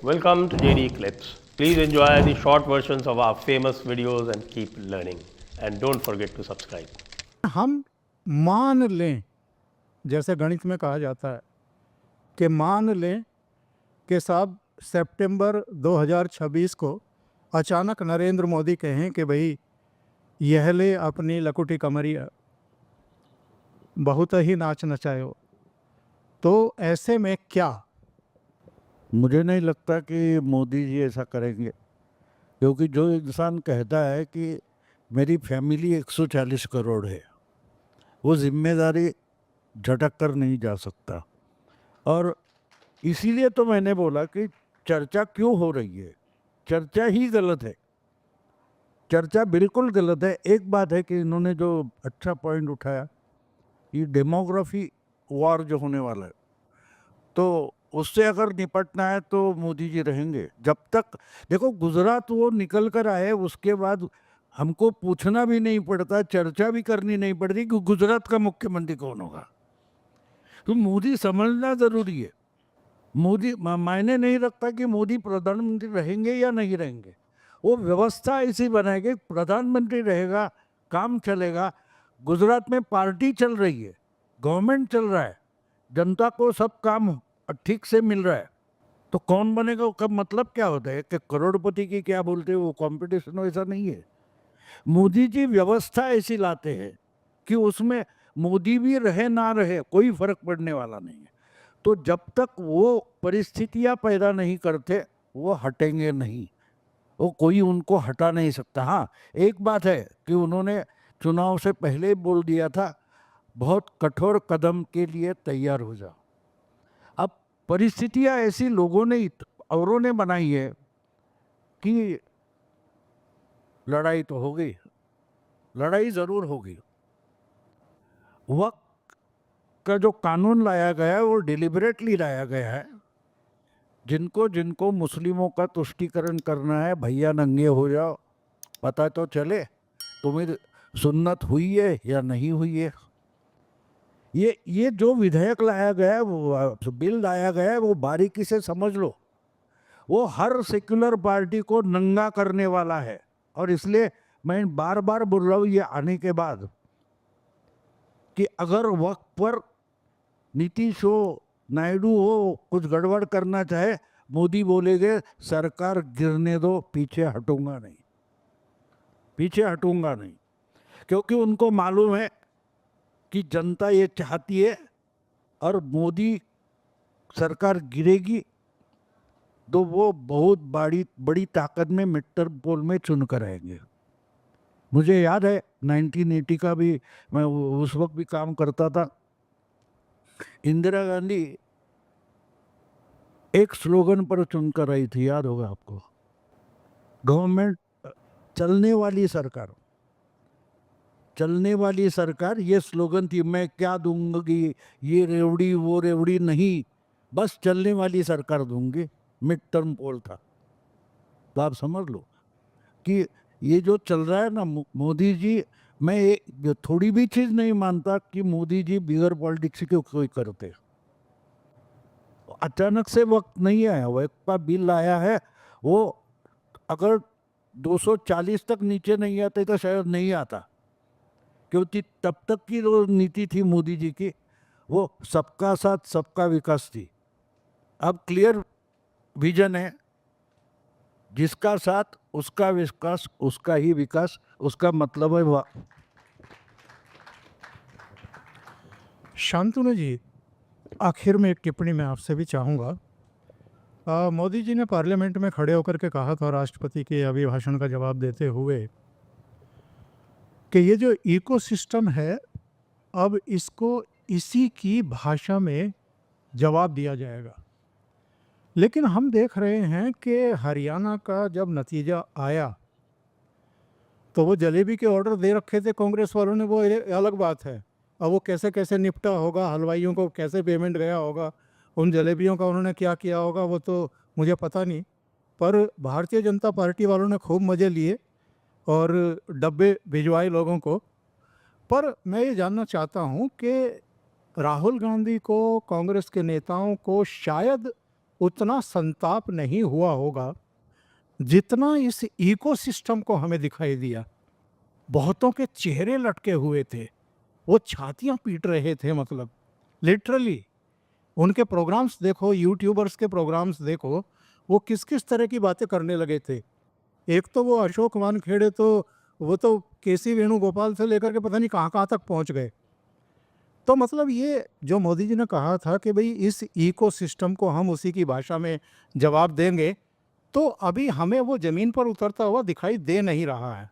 welcome to JD Clips. Please enjoy the short versions of our famous videos and keep learning. And don't forget to subscribe. हम मान लें, जैसे गणित में कहा जाता है कि मान लें कि साहब सितंबर 2026 को अचानक नरेंद्र मोदी कहें कि भाई यह ले अपनी लकुटी कमरिया, बहुत ही नाच नचायो, तो ऐसे में क्या? मुझे नहीं लगता कि मोदी जी ऐसा करेंगे, क्योंकि जो इंसान कहता है कि मेरी फैमिली 140 करोड़ है, वो जिम्मेदारी झटक कर नहीं जा सकता। और इसीलिए तो मैंने बोला कि चर्चा क्यों हो रही है। चर्चा ही गलत है, चर्चा बिल्कुल गलत है। एक बात है कि इन्होंने जो अच्छा पॉइंट उठाया, ये डेमोग्राफी वॉर जो होने वाला है, तो उससे अगर निपटना है तो मोदी जी रहेंगे। जब तक देखो गुजरात वो निकल कर आए, उसके बाद हमको पूछना भी नहीं पड़ता, चर्चा भी करनी नहीं पड़ती कि गुजरात का मुख्यमंत्री कौन होगा। तो मोदी समझना जरूरी है। मोदी मायने नहीं रखता कि मोदी प्रधानमंत्री रहेंगे या नहीं रहेंगे। वो व्यवस्था ऐसी बनाएगी, प्रधानमंत्री रहेगा, काम चलेगा। गुजरात में पार्टी चल रही है, गवर्नमेंट चल रहा है, जनता को सब काम ठीक से मिल रहा है, तो कौन बनेगा? उसका मतलब क्या होता है कि करोड़पति की क्या बोलते हैं वो कंपटीशन, वैसा नहीं है। मोदी जी व्यवस्था ऐसी लाते हैं कि उसमें मोदी भी रहे ना रहे कोई फर्क पड़ने वाला नहीं है। तो जब तक वो परिस्थितियां पैदा नहीं करते वो हटेंगे नहीं, वो कोई उनको हटा नहीं सकता। हाँ, एक बात है कि उन्होंने चुनाव से पहले बोल दिया था, बहुत कठोर कदम के लिए तैयार हो जाओ। अब परिस्थितियां ऐसी लोगों ने औरों ने बनाई है कि लड़ाई तो होगी, लड़ाई जरूर होगी। वक्त का जो कानून लाया गया है वो डिलिबरेटली लाया गया है। जिनको जिनको मुस्लिमों का तुष्टीकरण करना है, भैया नंगे हो जाओ, पता तो चले तुम्हें सुन्नत हुई है या नहीं हुई है। ये जो विधेयक लाया गया है, वो बिल लाया गया है, वो बारीकी से समझ लो। वो हर सेक्युलर पार्टी को नंगा करने वाला है। और इसलिए मैं बार बार बोल रहा हूँ ये आने के बाद कि अगर वक्त पर नीतीश हो, नायडू हो, कुछ गड़बड़ करना चाहे, मोदी बोलेंगे सरकार गिरने दो, पीछे हटूंगा नहीं, पीछे हटूंगा नहीं। क्योंकि उनको मालूम है कि जनता ये चाहती है और मोदी सरकार गिरेगी तो वो बहुत बड़ी ताकत में मिड पोल में चुन कर आएंगे। मुझे याद है 1980 का भी, मैं उस वक्त भी काम करता था। इंदिरा गांधी एक स्लोगन पर चुनकर आई थी, याद होगा आपको, गवर्नमेंट चलने वाली सरकार, चलने वाली सरकार, ये स्लोगन थी। मैं क्या दूंगी, ये रेवड़ी वो रेवड़ी नहीं, बस चलने वाली सरकार दूंगी। मिड टर्म पोल था। तो आप समझ लो कि ये जो चल रहा है ना, मोदी जी, मैं थोड़ी भी चीज नहीं मानता कि मोदी जी बिगर पॉलिटिक्स के कोई करते। अचानक से वक्त नहीं आया, वो एक का बिल आया है, वो अगर 240 तक नीचे नहीं आते तो शायद नहीं आता। क्योंकि तब तक की जो नीति थी मोदी जी की, वो सबका साथ सबका विकास थी। अब क्लियर विजन है, जिसका साथ उसका विकास, उसका ही विकास, उसका मतलब है शांतनु जी, आखिर में एक टिप्पणी मैं आपसे भी चाहूँगा। मोदी जी ने पार्लियामेंट में खड़े होकर के कहा था राष्ट्रपति के अभिभाषण का जवाब देते हुए कि ये जो इकोसिस्टम है, अब इसको इसी की भाषा में जवाब दिया जाएगा। लेकिन हम देख रहे हैं कि हरियाणा का जब नतीजा आया तो वो जलेबी के ऑर्डर दे रखे थे कांग्रेस वालों ने, वो अलग बात है। अब वो कैसे कैसे निपटा होगा, हलवाइयों को कैसे पेमेंट गया होगा, उन जलेबियों का उन्होंने क्या किया होगा, वो तो मुझे पता नहीं। पर भारतीय जनता पार्टी वालों ने खूब मज़े लिए और डब्बे भिजवाए लोगों को। पर मैं ये जानना चाहता हूँ कि राहुल गांधी को, कांग्रेस के नेताओं को शायद उतना संताप नहीं हुआ होगा जितना इस इकोसिस्टम को हमें दिखाई दिया। बहुतों के चेहरे लटके हुए थे, वो छातियां पीट रहे थे, मतलब लिटरली। उनके प्रोग्राम्स देखो, यूट्यूबर्स के प्रोग्राम्स देखो, वो किस किस तरह की बातें करने लगे थे। एक तो वो अशोक वानखेड़े, तो वो तो केसी वेणुगोपाल से लेकर के पता नहीं कहाँ कहाँ तक पहुँच गए। तो मतलब ये जो मोदी जी ने कहा था कि भाई इस इकोसिस्टम को हम उसी की भाषा में जवाब देंगे, तो अभी हमें वो ज़मीन पर उतरता हुआ दिखाई दे नहीं रहा है।